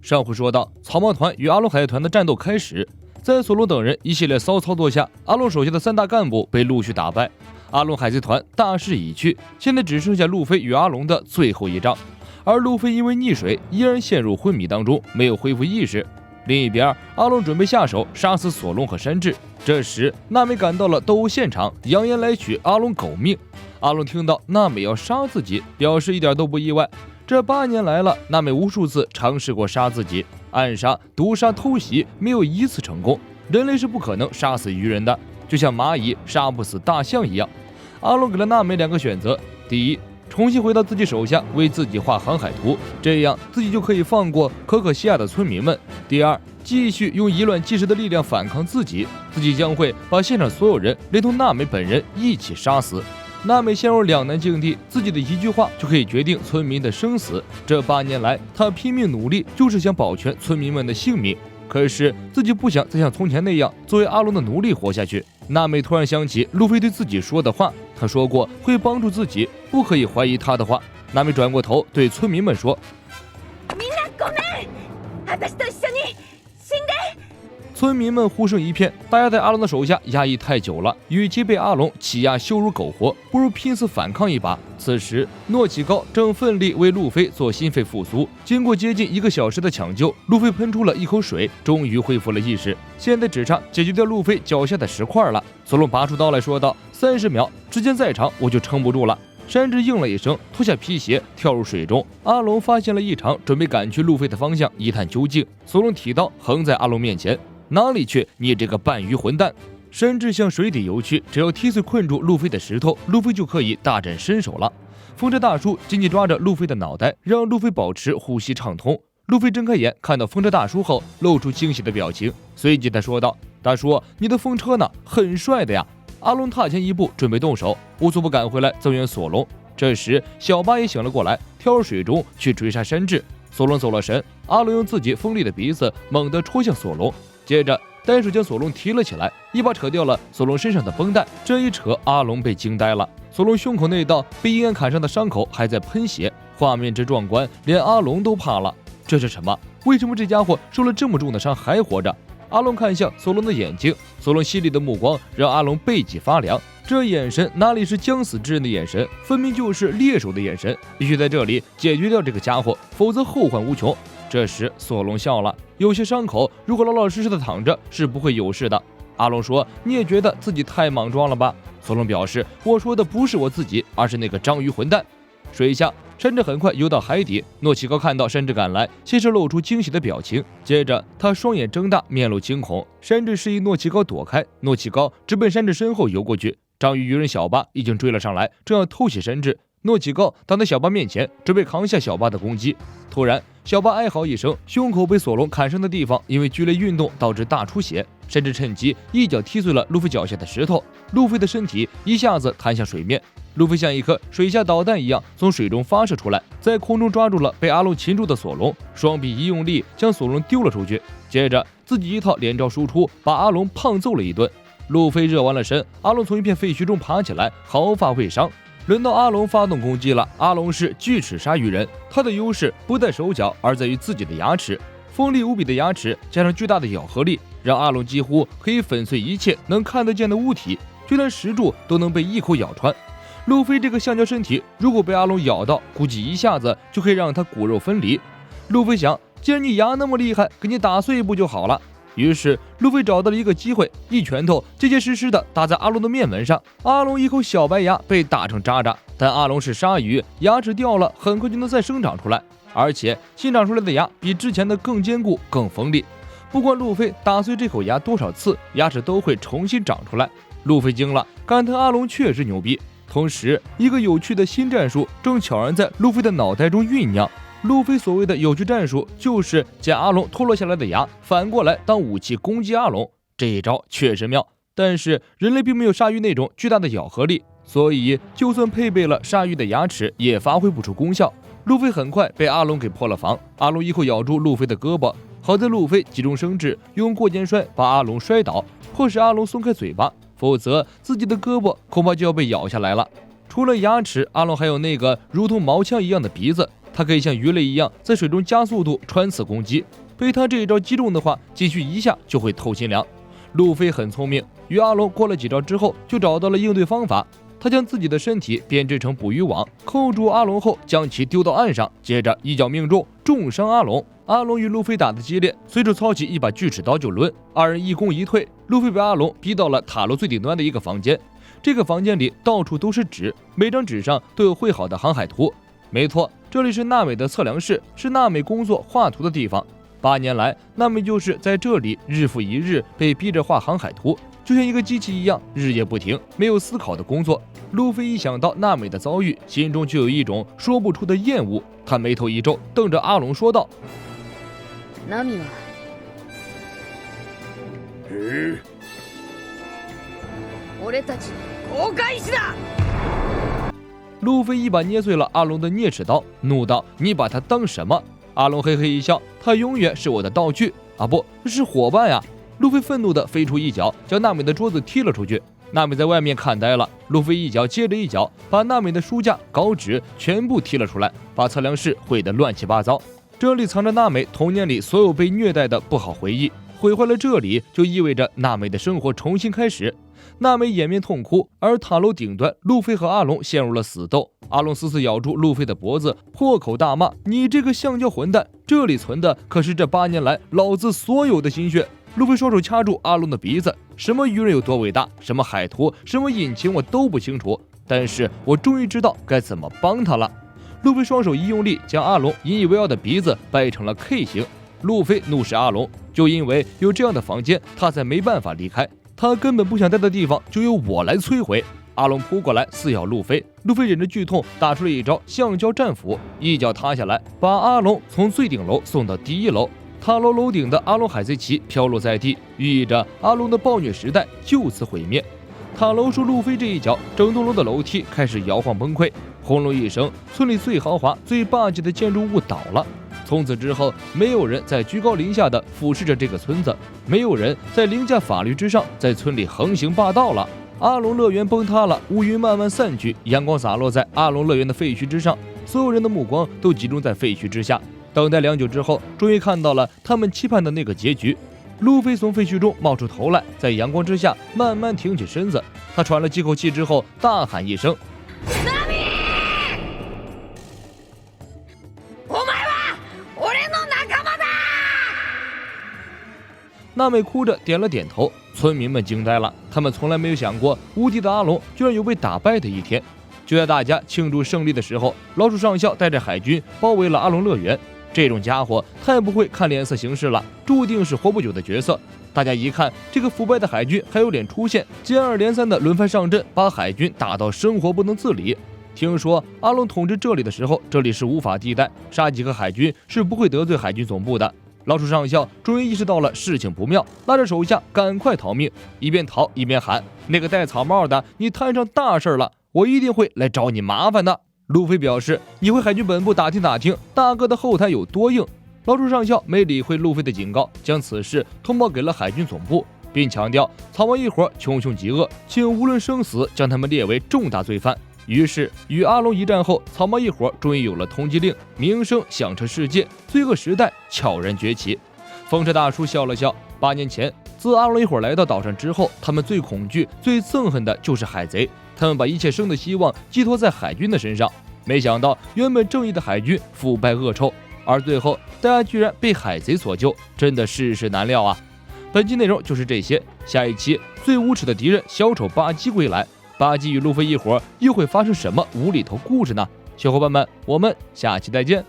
上回说到，草帽团与阿龙海团的战斗开始，在索隆等人一系列骚操作下，阿龙手下的3大干部被陆续打败，阿龙海贼团大势已去，现在只剩下路飞与阿龙的最后一仗。而路飞因为溺水，依然陷入昏迷当中，没有恢复意识。另一边，阿龙准备下手杀死索隆和山治。这时，娜美赶到了斗殴现场，扬言来取阿龙狗命。阿龙听到娜美要杀自己，表示一点都不意外。这8年来了，娜美无数次尝试过杀自己，暗杀、毒杀、偷袭，没有一次成功。人类是不可能杀死鱼人的，就像蚂蚁杀不死大象一样。阿龙给了娜美2个选择：第一，重新回到自己手下，为自己画航海图，这样自己就可以放过可可西亚的村民们；第二，继续用以卵击石的力量反抗自己，自己将会把现场所有人连同娜美本人一起杀死。娜美陷入两难境地，自己的一句话就可以决定村民的生死。这8年来，她拼命努力，就是想保全村民们的性命。可是自己不想再像从前那样作为阿龙的奴隶活下去。娜美突然想起路飞对自己说的话，他说过会帮助自己，不可以怀疑他的话。娜美转过头对村民们说：“村民们呼声一片，大家在阿龙的手下压抑太久了，与其被阿龙欺压羞辱苟活，不如拼死反抗一把。此时，诺奇高正奋力为路飞做心肺复苏。经过接近1个小时的抢救，路飞喷出了一口水，终于恢复了意识。现在只差解决掉路飞脚下的石块了。索隆拔出刀来说道：“30秒，时间再长我就撑不住了。”山治应了一声，脱下皮鞋跳入水中。阿龙发现了异常，准备赶去路飞的方向一探究竟。索隆提刀横在阿龙面前。哪里去，你这个半鱼混蛋！山治向水底游去，只要踢碎困住路飞的石头，路飞就可以大展身手了。风车大叔紧紧抓着路飞的脑袋，让路飞保持呼吸畅通。路飞睁开眼，看到风车大叔后，露出惊喜的表情，随即他说道：“大叔，你的风车呢？很帅的呀！”阿龙踏前一步，准备动手，乌索普赶回来增援索隆。这时，小巴也醒了过来，跳入水中去追杀山治。索隆走了神，阿龙用自己锋利的鼻子猛地戳向索隆。接着，单手将索隆提了起来，一把扯掉了索隆身上的绷带。这一扯，阿龙被惊呆了。索隆胸口那道被阴暗砍伤的伤口还在喷血，画面之壮观，连阿龙都怕了。这是什么？为什么这家伙受了这么重的伤还活着？阿龙看向索隆的眼睛，索隆犀利的目光让阿龙背脊发凉。这眼神哪里是将死之人的眼神，分明就是猎手的眼神。必须在这里解决掉这个家伙，否则后患无穷。这时，索隆笑了，有些伤口如果老老实实的躺着是不会有事的。阿龙说：“你也觉得自己太莽撞了吧？”索隆表示：“我说的不是我自己，而是那个章鱼混蛋。”水下，山治很快游到海底。诺奇高看到山治赶来，先是露出惊喜的表情，接着他双眼睁大，面露惊恐。山治示意诺奇高躲开，诺奇高直奔山治身后游过去。章鱼鱼人小巴已经追了上来，正要偷袭山治。诺奇高挡在小巴面前，准备扛下小巴的攻击。突然，小巴哀嚎一声，胸口被索隆砍伤的地方因为剧烈运动导致大出血。山治趁机一脚踢碎了路飞脚下的石头，路飞的身体一下子弹向水面。路飞像一颗水下导弹一样从水中发射出来，在空中抓住了被阿龙擒住的索隆，双臂一用力将索隆丢了出去。接着自己一套连招输出，把阿龙胖揍了一顿。路飞热完了身，阿龙从一片废墟中爬起来，毫发未伤。轮到阿龙发动攻击了。阿龙是巨齿鲨鱼人，他的优势不在手脚，而在于自己的牙齿。锋利无比的牙齿加上巨大的咬合力，让阿龙几乎可以粉碎一切能看得见的物体，就连石柱都能被一口咬穿。路飞这个橡胶身体，如果被阿龙咬到，估计一下子就可以让他骨肉分离。路飞想，既然你牙那么厉害，给你打碎一步就好了。于是路飞找到了一个机会，一拳头结结实实的打在阿龙的面门上。阿龙一口小白牙被打成渣渣，但阿龙是鲨鱼，牙齿掉了很快就能再生长出来，而且新长出来的牙比之前的更坚固更锋利。不管路飞打碎这口牙多少次，牙齿都会重新长出来。路飞惊了，感叹阿龙确实牛逼。同时，一个有趣的新战术正悄然在路飞的脑袋中酝酿。路飞所谓的有趣战术，就是将阿龙脱落下来的牙反过来当武器攻击阿龙。这一招确实妙，但是人类并没有鲨鱼那种巨大的咬合力，所以就算配备了鲨鱼的牙齿，也发挥不出功效。路飞很快被阿龙给破了防，阿龙一口咬住路飞的胳膊，好在路飞急中生智，用过肩摔把阿龙摔倒，迫使阿龙松开嘴巴，否则自己的胳膊恐怕就要被咬下来了。除了牙齿，阿龙还有那个如同毛枪一样的鼻子。它可以像鱼类一样在水中加速度穿刺攻击，被他这一招击中的话，继续一下就会透心凉。路飞很聪明，与阿龙过了几招之后，就找到了应对方法。他将自己的身体编织成捕鱼网，扣住阿龙后将其丢到岸上，接着一脚命中，重伤阿龙。阿龙与路飞打得激烈，随手操起一把锯齿刀就抡，二人一攻一退。路飞被阿龙逼到了塔楼最顶端的一个房间，这个房间里到处都是纸，每张纸上都有绘好的航海图。没错，这里是娜美的测量室，是娜美工作画图的地方。8年来，娜美就是在这里日复一日被逼着画航海图，就像一个机器一样，日夜不停，没有思考的工作。路飞一想到娜美的遭遇，心中就有一种说不出的厌恶。他眉头一皱，瞪着阿龙说道：“娜美は？俺たち航海士だ！”路飞一把捏碎了阿龙的啮齿刀，怒道：“你把他当什么？”阿龙嘿嘿一笑：“他永远是我的道具啊，不是伙伴呀！”路飞愤怒地飞出一脚，将娜美的桌子踢了出去。娜美在外面看呆了，路飞一脚接着一脚，把娜美的书架、稿纸全部踢了出来，把测量室毁得乱七八糟。这里藏着娜美童年里所有被虐待的不好回忆，毁坏了这里，就意味着娜美的生活重新开始。娜美掩面痛哭，而塔楼顶端，路飞和阿龙陷入了死斗。阿龙死死咬住路飞的脖子，破口大骂：“你这个橡胶混蛋！这里存的可是这8年来老子所有的心血！”路飞双手掐住阿龙的鼻子，什么鱼人有多伟大，什么海图，什么引擎我都不清楚，但是我终于知道该怎么帮他了。路飞双手一用力，将阿龙引以为傲的鼻子掰成了 K 形。路飞怒视阿龙，就因为有这样的房间，他才没办法离开。他根本不想待的地方，就由我来摧毁。阿龙扑过来撕咬路飞，路飞忍着剧痛打出了一招橡胶战斧，一脚踏下来，把阿龙从最顶楼送到第1楼。塔楼楼顶的阿龙海贼旗飘落在地，寓意着阿龙的暴虐时代就此毁灭。塔楼受路飞这一脚，整栋楼的楼梯开始摇晃崩溃，轰隆一声，村里最豪华、最霸气的建筑物倒了。从此之后，没有人再居高临下的俯视着这个村子，没有人在凌驾法律之上，在村里横行霸道了。阿龙乐园崩塌了，乌云慢慢散去，阳光洒落在阿龙乐园的废墟之上，所有人的目光都集中在废墟之下。等待良久之后，终于看到了他们期盼的那个结局。路飞从废墟中冒出头来，在阳光之下慢慢挺起身子。他喘了几口气之后，大喊一声：“娜美！お前は俺の仲間だ！”娜美哭着点了点头，村民们惊呆了，他们从来没有想过无敌的阿龙居然有被打败的一天。就在大家庆祝胜利的时候，老鼠上校带着海军包围了阿龙乐园。这种家伙太不会看脸色行事了，注定是活不久的角色。大家一看这个腐败的海军还有脸出现，接二连三的轮番上阵，把海军打到生活不能自理。听说阿龙统治这里的时候，这里是无法地带，杀几个海军是不会得罪海军总部的。老鼠上校终于意识到了事情不妙，拉着手下赶快逃命，一边逃一边喊：“那个戴草帽的，你摊上大事了，我一定会来找你麻烦的。”路飞表示：“你回海军本部打听打听，大哥的后台有多硬。”老鼠上校没理会路飞的警告，将此事通报给了海军总部，并强调草帽一伙穷凶极恶，请无论生死将他们列为重大罪犯。于是与阿龙一战后，草帽一伙终于有了通缉令，名声响彻世界，罪恶时代悄然崛起。风车大叔笑了笑，8年前自阿龙一伙来到岛上之后，他们最恐惧、最憎恨的就是海贼。他们把一切生的希望寄托在海军的身上，没想到原本正义的海军腐败恶臭，而最后大家居然被海贼所救，真的世事难料啊！本期内容就是这些，下一期最无耻的敌人小丑巴基归来，巴基与路飞一伙又会发生什么无厘头故事呢？小伙伴们，我们下期再见。